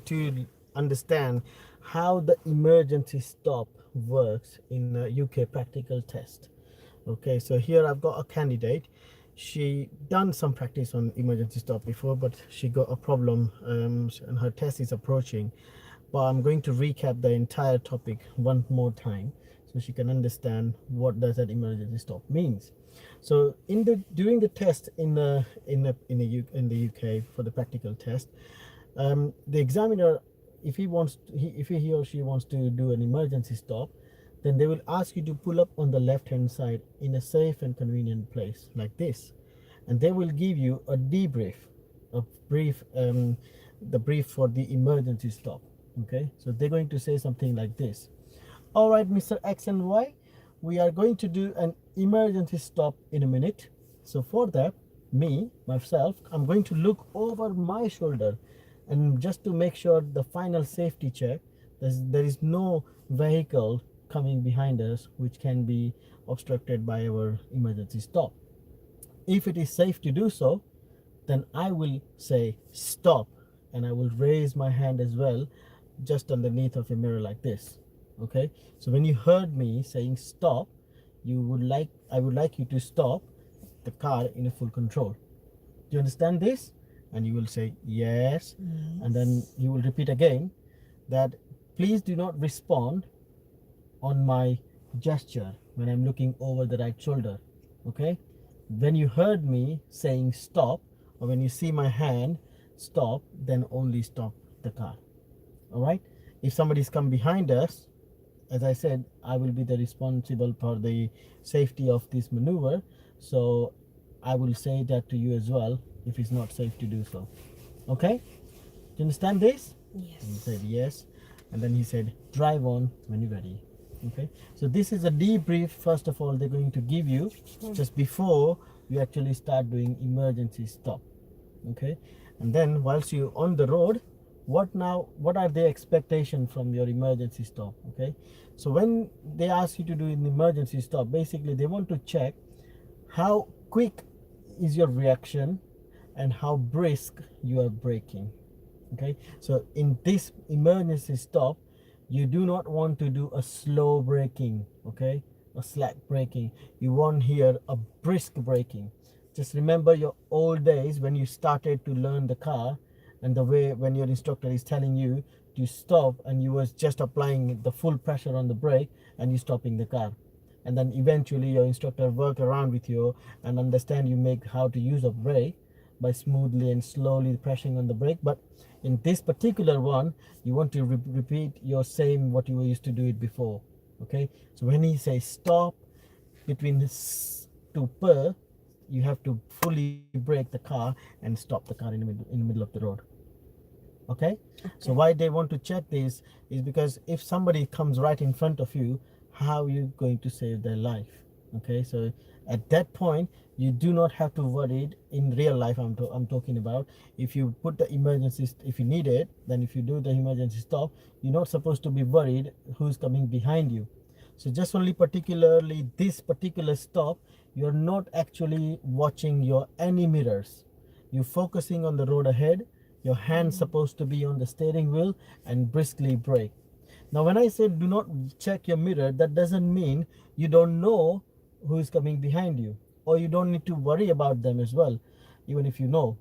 to understand how the emergency stop works in a UK practical test. Okay, so here I've got a candidate. She done some practice on emergency stop before, but she got a problem, and her test is approaching. But I'm going to recap the entire topic one more time so she can understand what does that emergency stop means. So in the during the test in the UK for the practical test, the examiner, if he or she wants to do an emergency stop, then they will ask you to pull up on the left hand side in a safe and convenient place like this, and they will give you a debrief, a brief, the brief for the emergency stop. Okay, so they're going to say something like this: all right, Mr. X and Y, we are going to do an emergency stop in a minute. So for that, myself, I'm going to look over my shoulder, and just to make sure the final safety check, there is no vehicle coming behind us which can be obstructed by our emergency stop. If it is safe to do so, then I will say stop, and I will raise my hand as well, just underneath of a mirror like this. Okay, so when you heard me saying stop, I would like you to stop the car in a full control. Do you understand this? And you will say yes, and then you will repeat again that please do not respond on my gesture when I'm looking over the right shoulder. Okay, when you heard me saying stop, or when you see my hand stop, then only stop the car. All right, if somebody's come behind us, as I said, I will be the responsible for the safety of this maneuver, so I will say that to you as well if it's not safe to do so. Okay, do you understand this? Yes. And he said yes, and then he said drive on when you're ready. Okay, so this is a debrief. First of all, they're going to give you just before you actually start doing emergency stop. Okay, and then whilst you're on the road, what are their expectations from your emergency stop? Okay, so when they ask you to do an emergency stop, basically they want to check how quick is your reaction and how brisk you are braking. Okay, so in this emergency stop, you do not want to do a slow braking, okay, a slack braking. You want here a brisk braking. Just remember your old days when you started to learn the car, and the way when your instructor is telling you to stop and you was just applying the full pressure on the brake and you stopping the car, and then eventually your instructor work around with you and understand you make how to use a brake by smoothly and slowly pressing on the brake. But in this particular one, you want to repeat your same what you were used to do it before. Okay, so when he says stop, between this to per, you have to fully brake the car and stop the car in the middle of the road. Okay? So why they want to check this is because if somebody comes right in front of you, how are you going to save their life? Okay, so at that point you do not have to worry. In real life, I'm talking about, if you put the emergency, if you need it, then if you do the emergency stop, you're not supposed to be worried who's coming behind you. So just only particularly this particular stop, you're not actually watching your any mirrors. You're focusing on the road ahead. Your hand's supposed to be on the steering wheel and briskly brake. Now, when I said do not check your mirror, that doesn't mean you don't know who is coming behind you, or you don't need to worry about them as well, even if you know.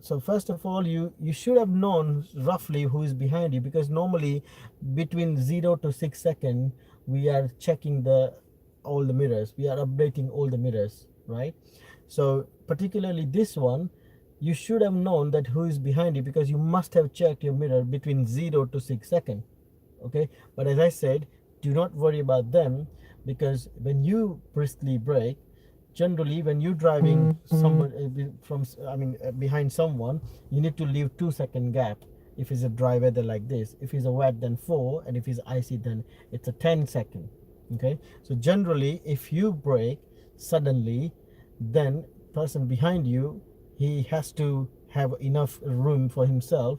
So first of all, you should have known roughly who is behind you, because normally between 0 to 6 seconds we are checking all the mirrors, we are updating all the mirrors, right? So particularly this one, you should have known that who is behind you, because you must have checked your mirror between 0 to 6 seconds. Okay, but as I said, do not worry about them, because when you briskly brake, generally when you're driving someone from behind someone, you need to leave 2 second gap. If it's a dry weather like this, if it's a wet, then 4, and if it's icy, then it's a 10 second. Okay, so generally if you brake suddenly, then person behind you, he has to have enough room for himself.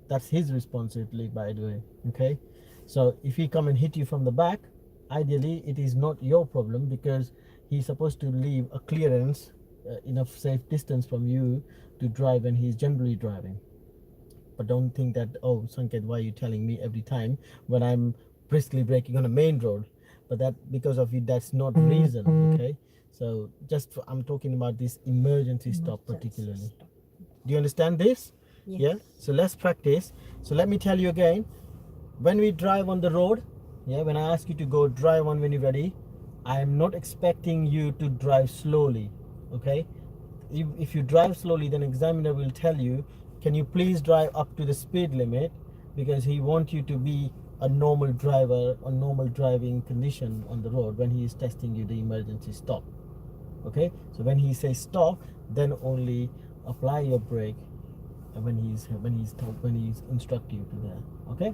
That's his responsibility, by the way. Okay, so if he come and hit you from the back, ideally it is not your problem, because he's supposed to leave a clearance, enough safe distance from you to drive when he's generally driving. but don't think that, oh Sanket, why are you telling me every time when I'm briskly braking on a main road? But that because of it, that's not reason. Okay, so just I'm talking about this emergency stop particularly. Do you understand this? Yes. Yeah, so let's practice. So let me tell you again, when we drive on the road, yeah, when I ask you to go drive on when you're ready, I am not expecting you to drive slowly. Okay, if you drive slowly, then examiner will tell you, can you please drive up to the speed limit, because he wants you to be a normal driver, a normal driving condition on the road when he is testing you the emergency stop. Okay, so when he says stop, then only apply your brake when he's instruct you to there. Okay,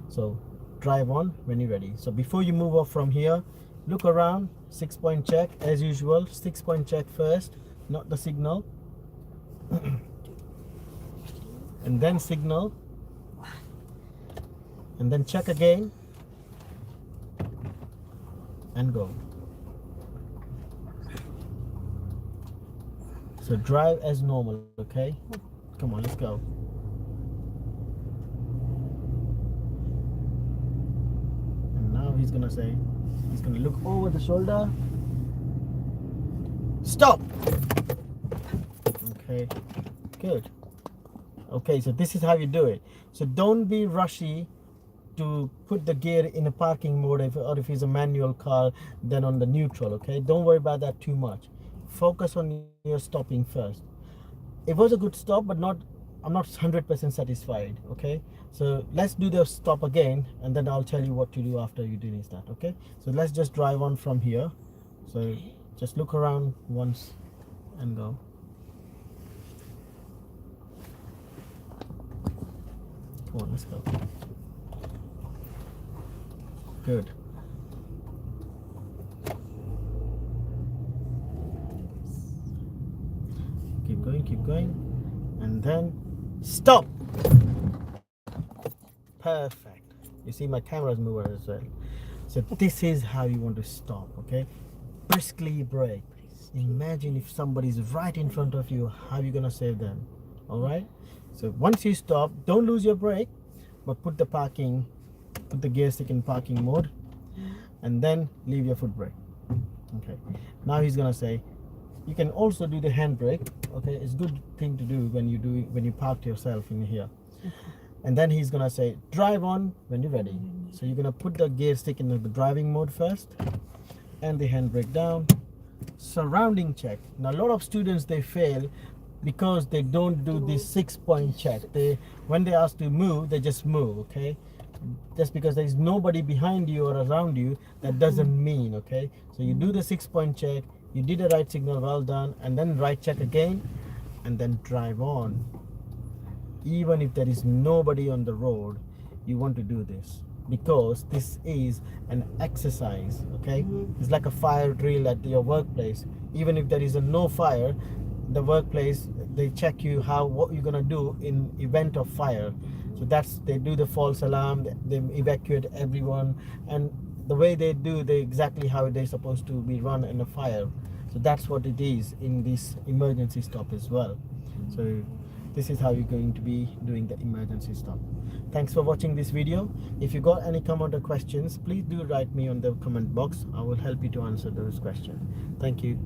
so drive on when you're ready. So before you move off from here, look around, 6-point check as usual. 6-point check first, not the signal, and then signal, and then check again and go. So drive as normal. Okay, come on, let's go. And now he's gonna look over the shoulder, stop. Okay, good. Okay, so this is how you do it. So don't be rushy to put the gear in a parking mode, or if it's a manual car, then on the neutral. Okay, don't worry about that too much. Focus on your stopping first. It was a good stop, but I'm not 100% satisfied. Okay, so let's do the stop again, and then I'll tell you what to do after you do that. Okay, so let's just drive on from here. So just look around once and go. Come on, let's go. Good. Keep going, and then stop. Perfect. You see my camera's moving as well. So this is how you want to stop. Okay, briskly brake. Imagine if somebody's right in front of you, how are you gonna save them? All right, so once you stop, don't lose your brake, but put the gear stick in parking mode, and then leave your foot brake. Okay, now he's gonna say, you can also do the handbrake. Okay, it's a good thing to do when you parked yourself in here. And then he's gonna say, drive on when you're ready. So you're gonna put the gear stick in the driving mode first, and the handbrake down. Surrounding check. Now a lot of students, they fail because they don't do this 6-point check. When they ask to move, they just move. Okay, just because there's nobody behind you or around you, that doesn't mean. Okay, so you do the 6-point check, you did a right signal, well done, and then right check again, and then drive on. Even if there is nobody on the road, you want to do this, because this is an exercise. Okay, it's like a fire drill at your workplace. Even if there is no fire, the workplace, they check you what you're gonna do in event of fire. So they do the false alarm, they evacuate everyone, and the way they do, they exactly how they're supposed to be run in a fire. So that's what it is in this emergency stop as well. So this is how you're going to be doing the emergency stop. Thanks for watching this video. If you got any comment or questions, please do write me on the comment box. I will help you to answer those questions. Thank you.